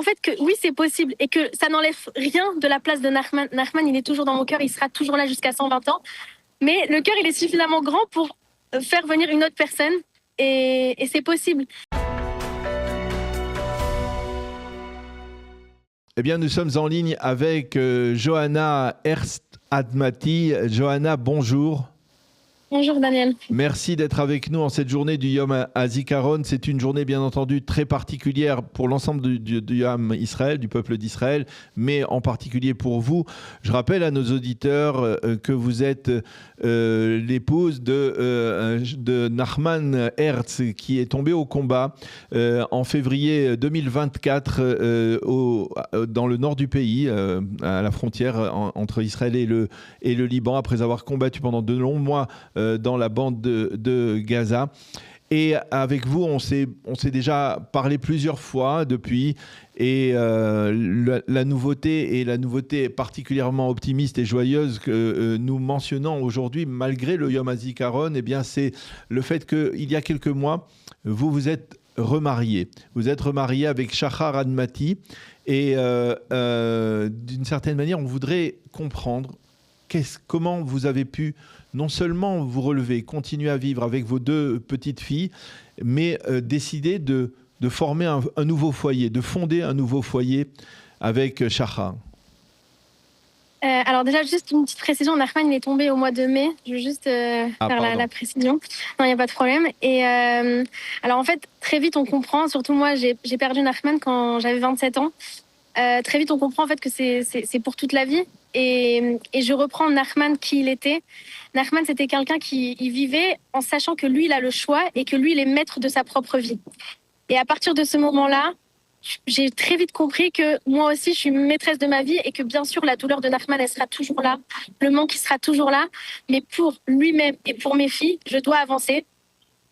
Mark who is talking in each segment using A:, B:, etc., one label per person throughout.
A: qu'en fait, que oui, c'est possible et que ça n'enlève rien de la place de Nachman. Nachman, il est toujours dans mon cœur, il sera toujours là jusqu'à 120 ans. Mais le cœur, il est suffisamment grand pour faire venir une autre personne et c'est possible.
B: Eh bien, nous sommes en ligne avec Johanna Erst Admati. Johanna, bonjour.
A: Bonjour Daniel.
B: Merci d'être avec nous en cette journée du Yom HaZikaron. C'est une journée bien entendu très particulière pour l'ensemble du Yom Israël, du peuple d'Israël, mais en particulier pour vous. Je rappelle à nos auditeurs que vous êtes l'épouse de Nachman Herz qui est tombé au combat en février 2024 dans le nord du pays, à la frontière entre Israël et le Liban, après avoir combattu pendant de longs mois dans la bande de Gaza. Et avec vous, on s'est déjà parlé plusieurs fois depuis. Et la nouveauté particulièrement optimiste et joyeuse que nous mentionnons aujourd'hui, malgré le Yom HaZikaron, eh bien, c'est le fait qu'il y a quelques mois, vous vous êtes remarié. Vous êtes remarié avec Shachar Admati. Et d'une certaine manière, on voudrait comprendre comment vous avez pu non seulement vous relever, continuer à vivre avec vos deux petites filles, mais décider de former un nouveau foyer, de fonder un nouveau foyer avec Shachar.
A: Alors déjà, juste une petite précision, Nachman il est tombé au mois de mai, je veux juste faire la précision. Non, il n'y a pas de problème. Et alors en fait, très vite on comprend, surtout moi j'ai perdu Nachman quand j'avais 27 ans. Très vite on comprend en fait que c'est pour toute la vie. Et je reprends Nachman qui il était. Nachman, c'était quelqu'un qui vivait en sachant que lui, il a le choix et que lui, il est maître de sa propre vie. Et à partir de ce moment-là, j'ai très vite compris que moi aussi, je suis maîtresse de ma vie et que bien sûr, la douleur de Nachman, elle sera toujours là. Le manque, il sera toujours là. Mais pour lui-même et pour mes filles, je dois avancer.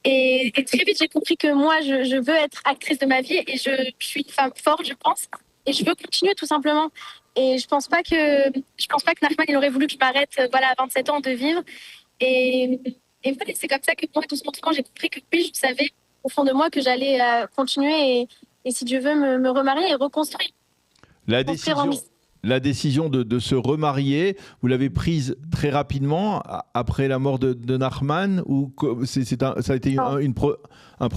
A: Et très vite, j'ai compris que moi, je veux être actrice de ma vie et je suis une femme forte, je pense. Et je veux continuer tout simplement. Et je pense pas que Nachman il aurait voulu que je m'arrête à 27 ans de vivre. Et voilà, c'est comme ça que moi, doucement, j'ai compris que oui, je savais au fond de moi que j'allais continuer et si Dieu veut me remarier et reconstruire.
B: La décision de se remarier, vous l'avez prise très rapidement après la mort de Nachman ou ça a été un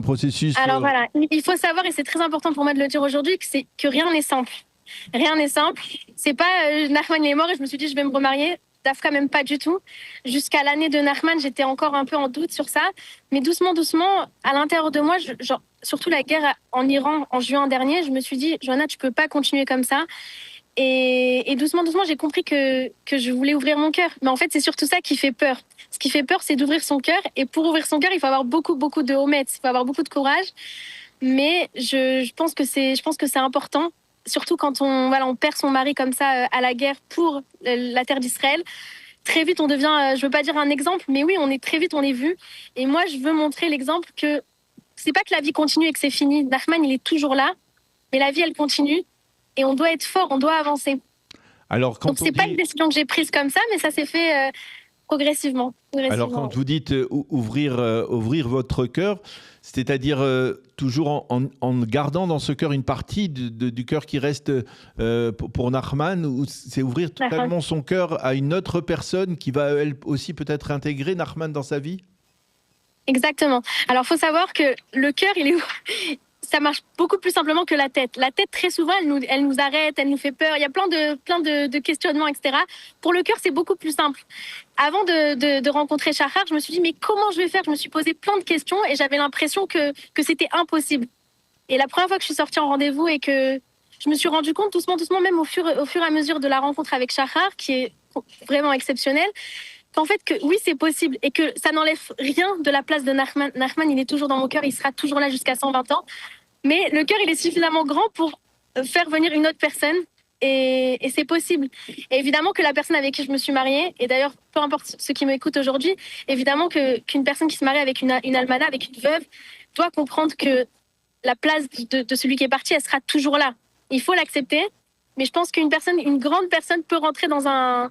B: processus.
A: Alors voilà, il faut savoir, et c'est très important pour moi de le dire aujourd'hui, que rien n'est simple. Rien n'est simple. C'est pas Nachman est mort et je me suis dit je vais me remarier. Dafka même pas du tout. Jusqu'à l'année de Nachman, j'étais encore un peu en doute sur ça. Mais doucement, à l'intérieur de moi, surtout la guerre en Iran en juin dernier, je me suis dit Johanna, tu peux pas continuer comme ça. Et doucement, j'ai compris que je voulais ouvrir mon cœur. Mais en fait, c'est surtout ça qui fait peur. Ce qui fait peur, c'est d'ouvrir son cœur. Et pour ouvrir son cœur, il faut avoir beaucoup de hommets. Il faut avoir beaucoup de courage. Mais je pense que c'est important. Surtout quand on perd son mari comme ça à la guerre pour la terre d'Israël. Très vite, on devient, je veux pas dire un exemple, mais oui, très vite, on est vu. Et moi, je veux montrer l'exemple que c'est pas que la vie continue et que c'est fini. Nachman, il est toujours là, mais la vie, elle continue. Et on doit être fort, on doit avancer.
B: Alors,
A: donc, c'est pas une décision que j'ai prise comme ça, mais ça s'est fait progressivement.
B: Alors, quand vous dites ouvrir votre cœur, c'est-à-dire toujours en gardant dans ce cœur une partie du cœur qui reste pour Nachman, ou c'est ouvrir totalement son cœur à une autre personne qui va elle aussi peut-être intégrer Nachman dans sa vie?
A: Exactement. Alors, il faut savoir que le cœur, ça marche beaucoup plus simplement que la tête. La tête, très souvent, elle nous arrête, elle nous fait peur. Il y a plein de questionnements, etc. Pour le cœur, c'est beaucoup plus simple. Avant de rencontrer Shachar, je me suis dit, mais comment je vais faire? Je me suis posé plein de questions et j'avais l'impression que c'était impossible. Et la première fois que je suis sortie en rendez-vous et que je me suis rendu compte doucement, même au fur et à mesure de la rencontre avec Shachar, qui est vraiment exceptionnelle, qu'en fait, que oui, c'est possible et que ça n'enlève rien de la place de Nachman. Nachman, il est toujours dans mon cœur, il sera toujours là jusqu'à 120 ans. Mais le cœur, il est suffisamment grand pour faire venir une autre personne et c'est possible. Et évidemment que la personne avec qui je me suis mariée, et d'ailleurs, peu importe ceux qui m'écoutent aujourd'hui, évidemment qu'une personne qui se marie avec une almana, avec une veuve, doit comprendre que la place de celui qui est parti, elle sera toujours là. Il faut l'accepter. Mais je pense une grande personne peut rentrer dans un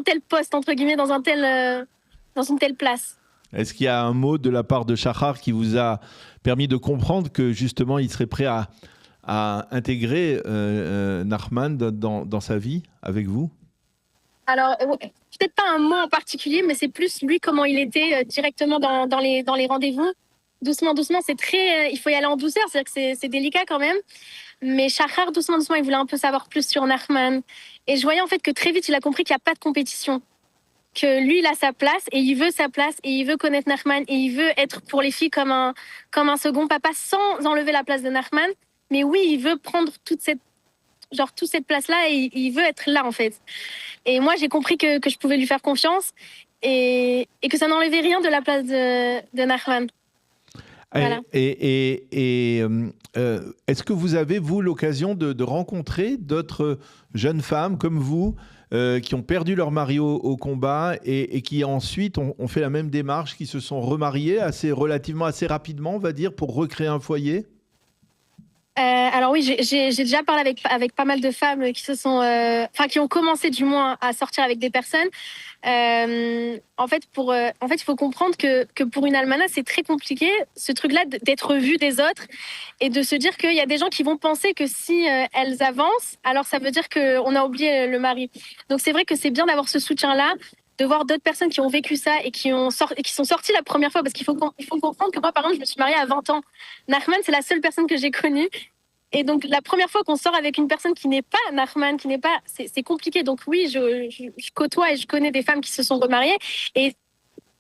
A: tel poste, entre guillemets, dans une telle place.
B: Est-ce qu'il y a un mot de la part de Shachar qui vous a permis de comprendre que justement il serait prêt a intégré Nachman dans sa vie avec vous?
A: Alors, peut-être pas un mot en particulier, mais c'est plus lui, comment il était directement dans les rendez-vous. Doucement, doucement, c'est très. Il faut y aller en douceur, c'est-à-dire que c'est délicat quand même. Mais Shachar, doucement, doucement, il voulait un peu savoir plus sur Nachman. Et je voyais en fait que très vite, il a compris qu'il n'y a pas de compétition. Que lui, il a sa place et il veut sa place et il veut connaître Nachman et il veut être pour les filles comme un second papa sans enlever la place de Nachman. Mais oui, il veut prendre toute cette place-là et il veut être là en fait. Et moi, j'ai compris que je pouvais lui faire confiance et que ça n'enlevait rien de la place de Nachman. Voilà.
B: Est-ce que vous avez, vous, l'occasion de rencontrer d'autres jeunes femmes comme vous qui ont perdu leur mari au combat et qui ensuite ont fait la même démarche, qui se sont remariées relativement assez rapidement, on va dire, pour recréer un foyer?
A: Alors oui, j'ai déjà parlé avec pas mal de femmes qui qui ont commencé du moins à sortir avec des personnes. En fait, il faut comprendre que pour une almana, c'est très compliqué, ce truc-là d'être vue des autres et de se dire qu'il y a des gens qui vont penser que si elles avancent, alors ça veut dire qu'on a oublié le mari. Donc c'est vrai que c'est bien d'avoir ce soutien-là, de voir d'autres personnes qui ont vécu ça et qui sont sorties la première fois, parce qu'il faut comprendre que moi, par exemple, je me suis mariée à 20 ans. Nachman, c'est la seule personne que j'ai connue. Et donc, la première fois qu'on sort avec une personne qui n'est pas Nachman, c'est compliqué. Donc oui, je côtoie et je connais des femmes qui se sont remariées. Et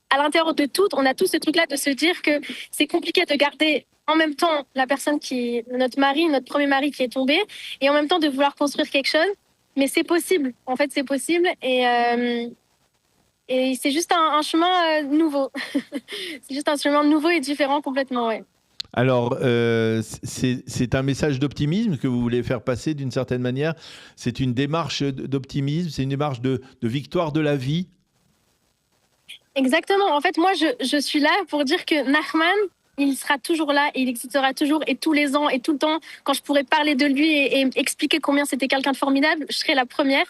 A: à l'intérieur de toutes, on a tous ce truc-là de se dire que c'est compliqué de garder en même temps notre mari, notre premier mari qui est tombé, et en même temps de vouloir construire quelque chose. Mais c'est possible. En fait, c'est possible. Et c'est juste un chemin nouveau. C'est juste un chemin nouveau et différent complètement, ouais.
B: Alors, c'est un message d'optimisme que vous voulez faire passer d'une certaine manière. C'est une démarche d'optimisme, c'est une démarche de victoire de la vie.
A: Exactement. En fait, moi, je suis là pour dire que Nachman, il sera toujours là et il existera toujours. Et tous les ans et tout le temps, quand je pourrai parler de lui et expliquer combien c'était quelqu'un de formidable, je serai la première.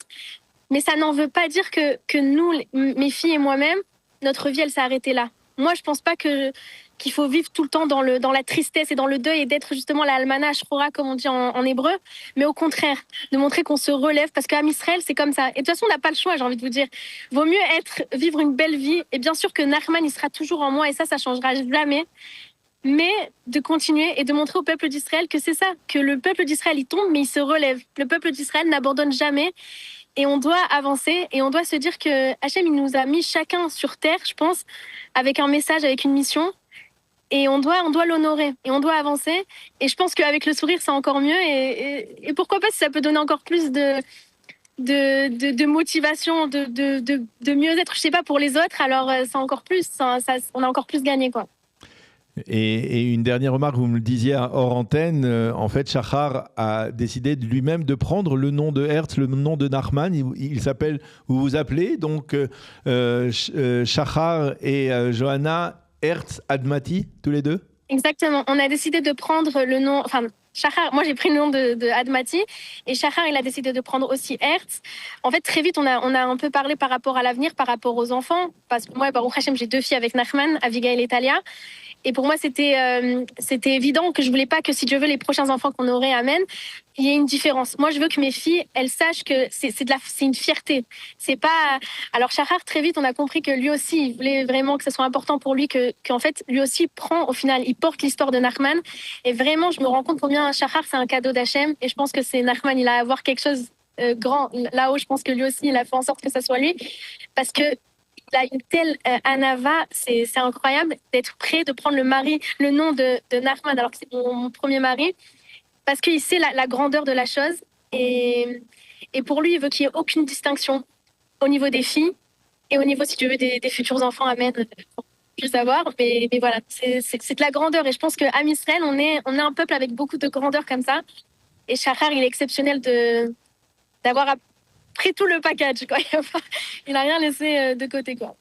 A: Mais ça n'en veut pas dire que nous, mes filles et moi-même, notre vie, elle s'est arrêtée là. Moi, je pense pas qu'il faut vivre tout le temps dans la tristesse et dans le deuil et d'être justement la almana ashkora, comme on dit en hébreu, mais au contraire, de montrer qu'on se relève, parce qu'à Israël, c'est comme ça. Et de toute façon, on n'a pas le choix, j'ai envie de vous dire. Vaut mieux vivre une belle vie, et bien sûr que Nachman, il sera toujours en moi, et ça changera jamais. Mais de continuer et de montrer au peuple d'Israël que c'est ça, que le peuple d'Israël, il tombe, mais il se relève. Le peuple d'Israël n'abandonne jamais. Et on doit avancer et on doit se dire que Hachem, il nous a mis chacun sur terre, je pense, avec un message, avec une mission. Et on doit l'honorer et on doit avancer. Et je pense qu'avec le sourire, c'est encore mieux. Et pourquoi pas si ça peut donner encore plus de motivation, de mieux-être, je sais pas, pour les autres, alors c'est encore plus, on a encore plus gagné, quoi.
B: Et une dernière remarque, vous me le disiez hors antenne, en fait, Shachar a décidé lui-même de prendre le nom de Hertz, le nom de Nachman. Il s'appelle, vous vous appelez donc Shachar et Johanna Hertz Admati, tous les deux?
A: Exactement. On a décidé de prendre le nom, enfin, Shachar, moi j'ai pris le nom de Admati et Shachar il a décidé de prendre aussi Hertz. En fait, très vite, on a un peu parlé par rapport à l'avenir, par rapport aux enfants, parce que moi, Baruch Hashem, j'ai 2 filles avec Nachman, Avigail et Talia. Et pour moi, c'était évident que je voulais pas que, si Dieu veut, les prochains enfants qu'on aurait, amen, il y ait une différence. Moi, je veux que mes filles, elles sachent que c'est une fierté. C'est pas. Alors, Shachar, très vite, on a compris que lui aussi, il voulait vraiment que ce soit important pour lui, qu'en fait, lui aussi prend, au final, il porte l'histoire de Nachman. Et vraiment, je me rends compte combien Shachar, c'est un cadeau d'Hachem. Et je pense que c'est Nachman, il a à avoir quelque chose grand là-haut. Je pense que lui aussi, il a fait en sorte que ça soit lui. Parce que il a une telle anava, c'est incroyable d'être prêt de prendre le nom de Nachman, alors que c'est mon premier mari, parce qu'il sait la grandeur de la chose. Et pour lui, il veut qu'il n'y ait aucune distinction au niveau des filles et au niveau, si tu veux, des futurs enfants, amen, pour plus savoir. Mais voilà, c'est de la grandeur. Et je pense qu'à Israël, on est un peuple avec beaucoup de grandeur comme ça. Et Shachar, il est exceptionnel d'avoir pris tout le package, quoi. Il n'a rien laissé de côté, quoi.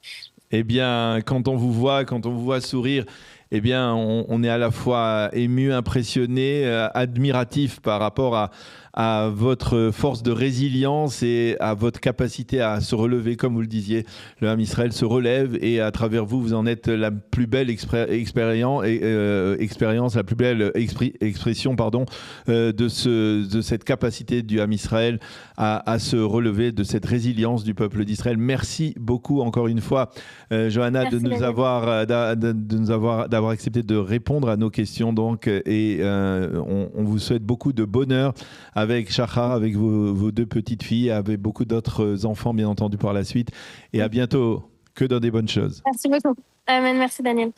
B: Eh bien, quand on vous voit sourire eh bien, on est à la fois ému, impressionné, admiratif par rapport à votre force de résilience et à votre capacité à se relever, comme vous le disiez. Le Ham Israël se relève et à travers vous, vous en êtes la plus belle expérience, la plus belle expression de cette capacité du Ham Israël à se relever, de cette résilience du peuple d'Israël. Merci beaucoup encore une fois, Johanna, d'avoir accepté de répondre à nos questions. Donc, et on vous souhaite beaucoup de bonheur avec Shachar, avec vos deux petites filles, avec beaucoup d'autres enfants, bien entendu, par la suite. Et à bientôt. Que dans des bonnes choses.
A: Merci beaucoup. Amen. Merci, Daniel.